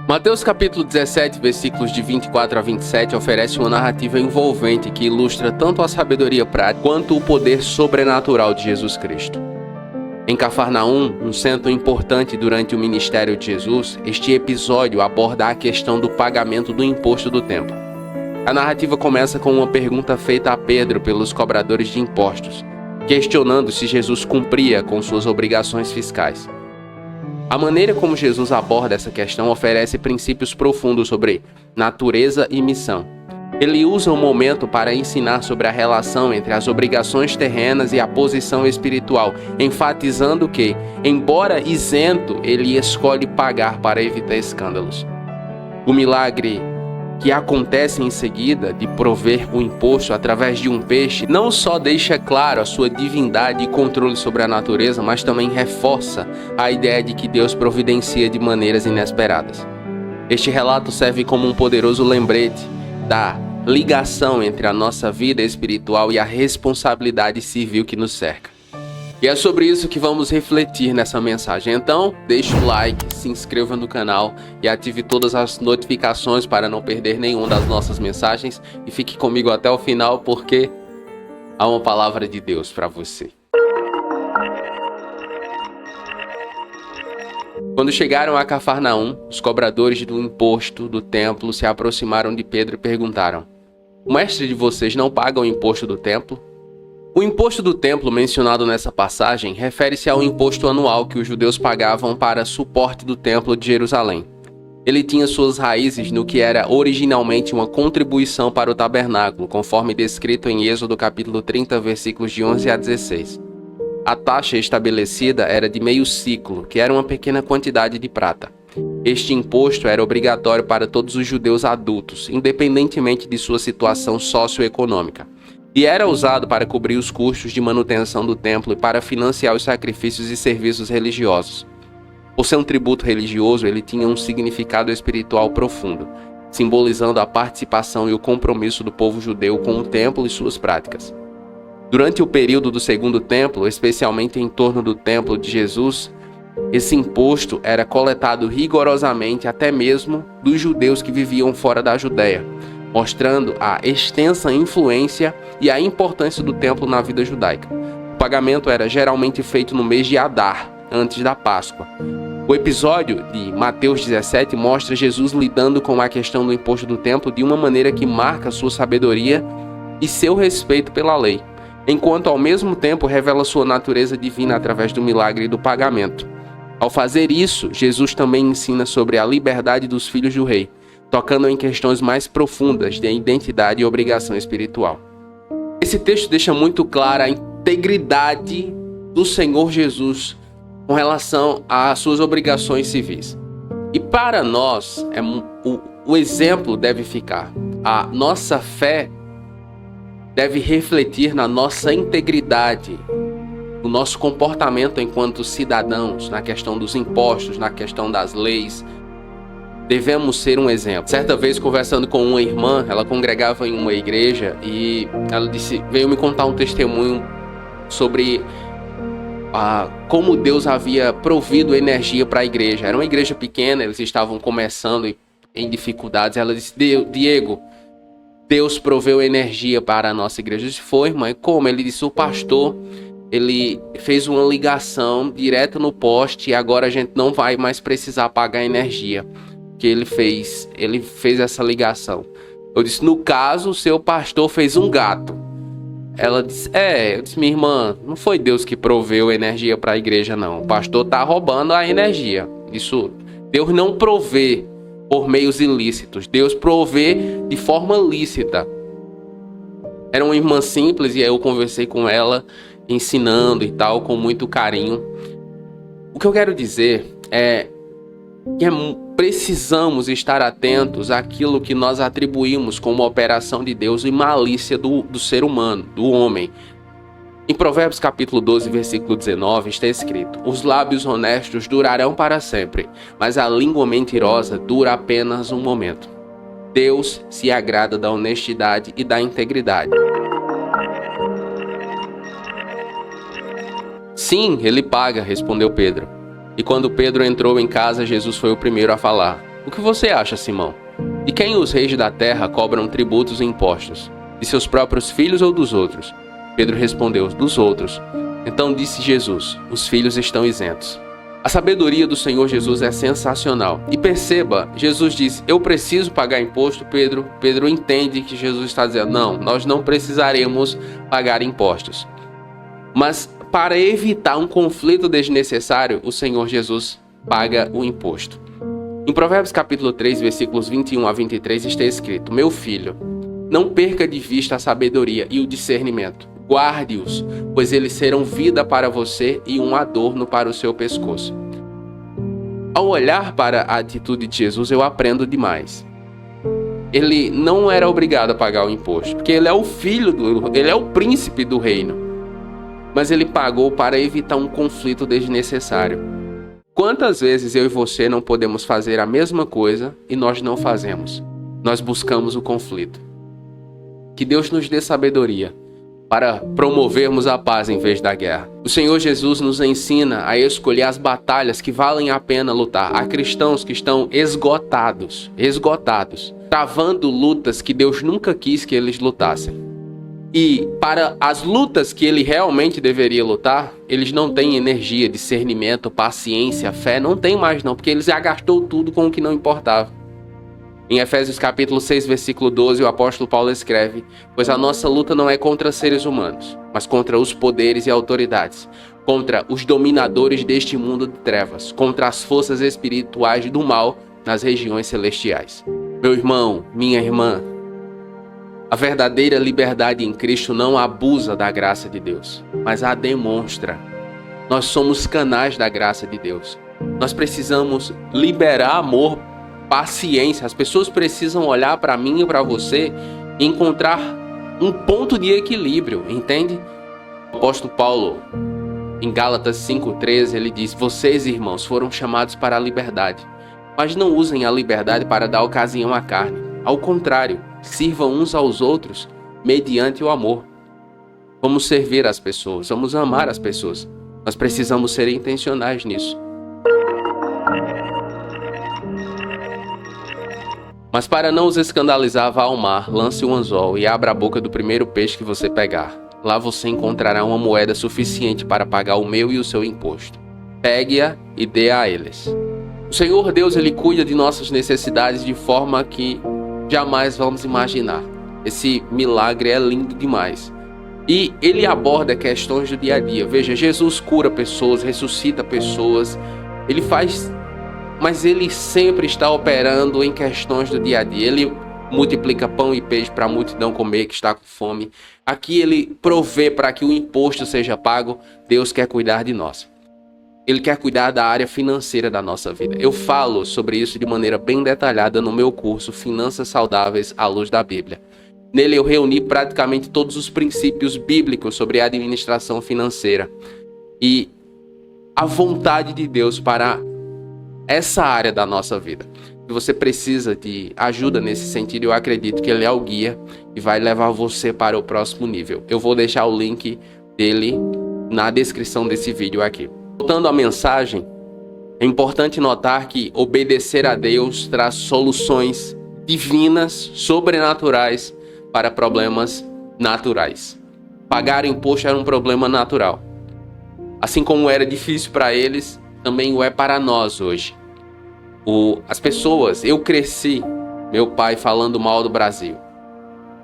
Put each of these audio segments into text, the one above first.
Mateus capítulo 17, versículos de 24 a 27 oferece uma narrativa envolvente que ilustra tanto a sabedoria prática quanto o poder sobrenatural de Jesus Cristo. Em Cafarnaum, um centro importante durante o ministério de Jesus, este episódio aborda a questão do pagamento do imposto do templo. A narrativa começa com uma pergunta feita a Pedro pelos cobradores de impostos, questionando se Jesus cumpria com suas obrigações fiscais. A maneira como Jesus aborda essa questão oferece princípios profundos sobre natureza e missão. Ele usa o momento para ensinar sobre a relação entre as obrigações terrenas e a posição espiritual, enfatizando que, embora isento, ele escolhe pagar para evitar escândalos. O milagre que acontece em seguida, de prover o imposto através de um peixe, não só deixa claro a sua divindade e controle sobre a natureza, mas também reforça a ideia de que Deus providencia de maneiras inesperadas. Este relato serve como um poderoso lembrete da ligação entre a nossa vida espiritual e a responsabilidade civil que nos cerca. E é sobre isso que vamos refletir nessa mensagem. Então, deixe o like, se inscreva no canal e ative todas as notificações para não perder nenhuma das nossas mensagens. E fique comigo até o final, porque há uma palavra de Deus para você. Quando chegaram a Cafarnaum, os cobradores do imposto do templo se aproximaram de Pedro e perguntaram: "O mestre de vocês não paga o imposto do templo?" O imposto do templo mencionado nessa passagem refere-se ao imposto anual que os judeus pagavam para suporte do templo de Jerusalém. Ele tinha suas raízes no que era originalmente uma contribuição para o tabernáculo, conforme descrito em Êxodo capítulo 30, versículos de 11 a 16. A taxa estabelecida era de meio siclo, que era uma pequena quantidade de prata. Este imposto era obrigatório para todos os judeus adultos, independentemente de sua situação socioeconômica, e era usado para cobrir os custos de manutenção do templo e para financiar os sacrifícios e serviços religiosos. Por ser um tributo religioso, ele tinha um significado espiritual profundo, simbolizando a participação e o compromisso do povo judeu com o templo e suas práticas. Durante o período do Segundo Templo, especialmente em torno do Templo de Jesus, esse imposto era coletado rigorosamente até mesmo dos judeus que viviam fora da Judéia, mostrando a extensa influência e a importância do templo na vida judaica. O pagamento era geralmente feito no mês de Adar, antes da Páscoa. O episódio de Mateus 17 mostra Jesus lidando com a questão do imposto do templo de uma maneira que marca sua sabedoria e seu respeito pela lei, enquanto ao mesmo tempo revela sua natureza divina através do milagre do pagamento. Ao fazer isso, Jesus também ensina sobre a liberdade dos filhos do rei, tocando em questões mais profundas de identidade e obrigação espiritual. Esse texto deixa muito clara a integridade do Senhor Jesus com relação às suas obrigações civis. E para nós, o exemplo deve ficar. A nossa fé deve refletir na nossa integridade, no nosso comportamento enquanto cidadãos, na questão dos impostos, na questão das leis. Devemos ser um exemplo. Certa vez, conversando com uma irmã, ela congregava em uma igreja e ela veio me contar um testemunho sobre como Deus havia provido energia para a igreja. Era uma igreja pequena, eles estavam começando em dificuldades. Ela disse: "Diego, Deus proveu energia para a nossa igreja." Eu disse: "Foi, mãe, como?" Ele disse: "O pastor, ele fez uma ligação direto no poste e agora a gente não vai mais precisar pagar energia que ele fez essa ligação." Eu disse: "No caso, o seu pastor fez um gato." Ela disse: eu disse: "Minha irmã, não foi Deus que proveu energia para a igreja, não. O pastor tá roubando a energia. Isso, Deus não provê por meios ilícitos. Deus provê de forma lícita." Era uma irmã simples e aí eu conversei com ela, ensinando e tal, com muito carinho. O que eu quero dizer é que precisamos estar atentos àquilo que nós atribuímos como operação de Deus e malícia do ser humano, do homem. Em Provérbios capítulo 12, versículo 19, está escrito: "Os lábios honestos durarão para sempre, mas a língua mentirosa dura apenas um momento." Deus se agrada da honestidade e da integridade. "Sim, ele paga", respondeu Pedro. E quando Pedro entrou em casa, Jesus foi o primeiro a falar: O que você acha, Simão? De quem os reis da terra cobram tributos e impostos? De seus próprios filhos ou dos outros? Pedro respondeu: dos outros. Então disse Jesus: os filhos estão isentos. A sabedoria do Senhor Jesus é sensacional. E perceba, Jesus diz: eu preciso pagar imposto. Pedro entende que Jesus está dizendo: não, nós não precisaremos pagar impostos. Mas para evitar um conflito desnecessário, o Senhor Jesus paga o imposto. Em Provérbios capítulo 3, versículos 21 a 23 está escrito: meu filho, não perca de vista a sabedoria e o discernimento. Guarde-os, pois eles serão vida para você e um adorno para o seu pescoço. Ao olhar para a atitude de Jesus, eu aprendo demais. Ele não era obrigado a pagar o imposto, porque ele é o ele é o príncipe do reino. Mas ele pagou para evitar um conflito desnecessário. Quantas vezes eu e você não podemos fazer a mesma coisa e nós não fazemos? Nós buscamos o conflito. Que Deus nos dê sabedoria para promovermos a paz em vez da guerra. O Senhor Jesus nos ensina a escolher as batalhas que valem a pena lutar. Há cristãos que estão esgotados, travando lutas que Deus nunca quis que eles lutassem. E para as lutas que ele realmente deveria lutar, eles não têm energia, discernimento, paciência, fé, não tem mais não, porque eles já gastou tudo com o que não importava. Em Efésios capítulo 6, versículo 12, o apóstolo Paulo escreve: pois a nossa luta não é contra seres humanos, mas contra os poderes e autoridades, contra os dominadores deste mundo de trevas, contra as forças espirituais do mal nas regiões celestiais. Meu irmão, minha irmã, a verdadeira liberdade em Cristo não abusa da graça de Deus, mas a demonstra. Nós somos canais da graça de Deus. Nós precisamos liberar amor, paciência. As pessoas precisam olhar para mim e para você e encontrar um ponto de equilíbrio, entende? O apóstolo Paulo, em Gálatas 5,13, ele diz: vocês, irmãos, foram chamados para a liberdade, mas não usem a liberdade para dar ocasião à carne. Ao contrário, sirvam uns aos outros mediante o amor. Vamos servir as pessoas, vamos amar as pessoas. Nós precisamos ser intencionais nisso. Mas para não os escandalizar, vá ao mar, lance um anzol e abra a boca do primeiro peixe que você pegar. Lá você encontrará uma moeda suficiente para pagar o meu e o seu imposto. Pegue-a e dê a eles. O Senhor Deus, Ele cuida de nossas necessidades de forma que jamais vamos imaginar. Esse milagre é lindo demais. E Ele aborda questões do dia a dia. Veja, Jesus cura pessoas, ressuscita pessoas. Ele faz... Mas Ele sempre está operando em questões do dia a dia. Ele multiplica pão e peixe para a multidão comer que está com fome. Aqui Ele provê para que o imposto seja pago. Deus quer cuidar de nós. Ele quer cuidar da área financeira da nossa vida. Eu falo sobre isso de maneira bem detalhada no meu curso Finanças Saudáveis à Luz da Bíblia. Nele eu reuni praticamente todos os princípios bíblicos sobre a administração financeira. E a vontade de Deus para essa área da nossa vida. Se você precisa de ajuda nesse sentido, eu acredito que Ele é o guia e vai levar você para o próximo nível. Eu vou deixar o link dele na descrição desse vídeo aqui. Voltando à mensagem, é importante notar que obedecer a Deus traz soluções divinas, sobrenaturais para problemas naturais. Pagar imposto era um problema natural. Assim como era difícil para eles, também o é para nós hoje. As pessoas, eu cresci, meu pai falando mal do Brasil.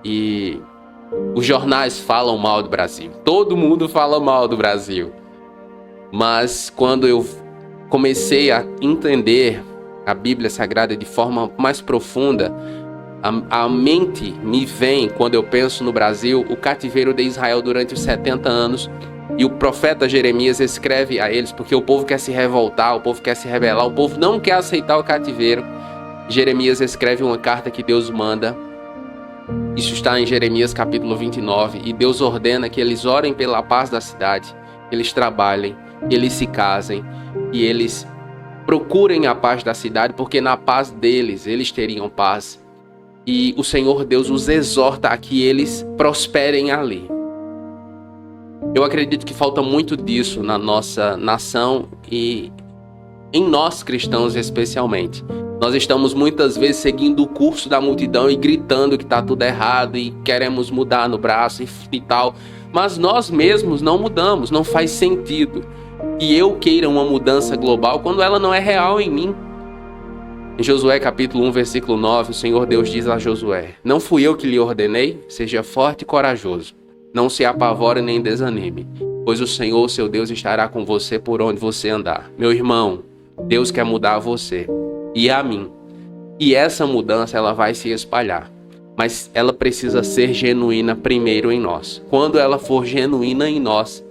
E os jornais falam mal do Brasil. Todo mundo fala mal do Brasil. Mas quando eu comecei a entender a Bíblia Sagrada de forma mais profunda, a mente me vem, quando eu penso no Brasil, o cativeiro de Israel durante os 70 anos. E o profeta Jeremias escreve a eles, porque o povo quer se revoltar, o povo quer se rebelar, o povo não quer aceitar o cativeiro. Jeremias escreve uma carta que Deus manda. Isso está em Jeremias capítulo 29. E Deus ordena que eles orem pela paz da cidade, que eles trabalhem, que eles se casem, e eles procurem a paz da cidade, porque na paz deles, eles teriam paz. E o Senhor Deus os exorta a que eles prosperem ali. Eu acredito que falta muito disso na nossa nação e em nós cristãos especialmente. Nós estamos muitas vezes seguindo o curso da multidão e gritando que está tudo errado e queremos mudar no braço e tal. Mas nós mesmos não mudamos, não faz sentido que eu queira uma mudança global quando ela não é real em mim. Em Josué capítulo 1, versículo 9, o Senhor Deus diz a Josué: Não fui eu que lhe ordenei? Seja forte e corajoso. Não se apavore nem desanime, pois o Senhor, seu Deus, estará com você por onde você andar. Meu irmão, Deus quer mudar você e a mim. E essa mudança ela vai se espalhar. Mas ela precisa ser genuína primeiro em nós. Quando ela for genuína em nós,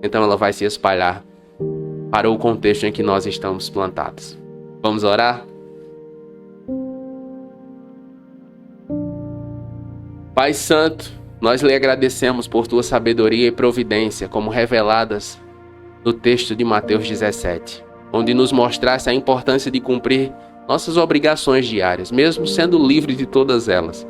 então ela vai se espalhar para o contexto em que nós estamos plantados. Vamos orar? Pai Santo, nós lhe agradecemos por tua sabedoria e providência, como reveladas no texto de Mateus 17, onde nos mostraste a importância de cumprir nossas obrigações diárias, mesmo sendo livre de todas elas.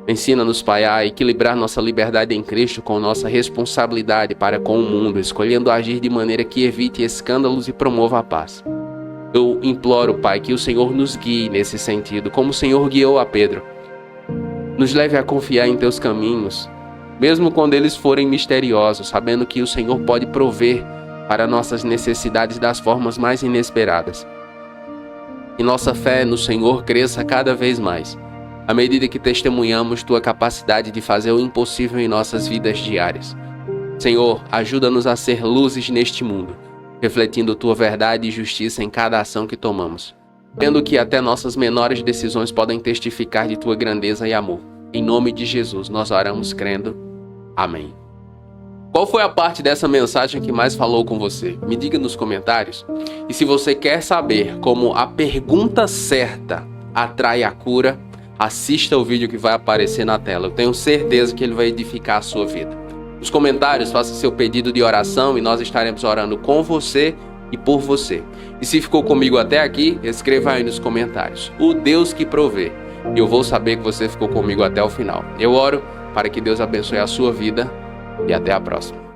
Ensina-nos, Pai, a equilibrar nossa liberdade em Cristo com nossa responsabilidade para com o mundo, escolhendo agir de maneira que evite escândalos e promova a paz. Eu imploro, Pai, que o Senhor nos guie nesse sentido, como o Senhor guiou a Pedro. Nos leve a confiar em teus caminhos, mesmo quando eles forem misteriosos, sabendo que o Senhor pode prover para nossas necessidades das formas mais inesperadas. Que nossa fé no Senhor cresça cada vez mais, à medida que testemunhamos tua capacidade de fazer o impossível em nossas vidas diárias. Senhor, ajuda-nos a ser luzes neste mundo, refletindo tua verdade e justiça em cada ação que tomamos, vendo que até nossas menores decisões podem testificar de tua grandeza e amor. Em nome de Jesus, nós oramos crendo. Amém. Qual foi a parte dessa mensagem que mais falou com você? Me diga nos comentários. E se você quer saber como a pergunta certa atrai a cura, assista o vídeo que vai aparecer na tela. Eu tenho certeza que ele vai edificar a sua vida. Nos comentários, faça seu pedido de oração e nós estaremos orando com você e por você. E se ficou comigo até aqui, escreva aí nos comentários: o Deus que provê. Eu vou saber que você ficou comigo até o final. Eu oro para que Deus abençoe a sua vida e até a próxima.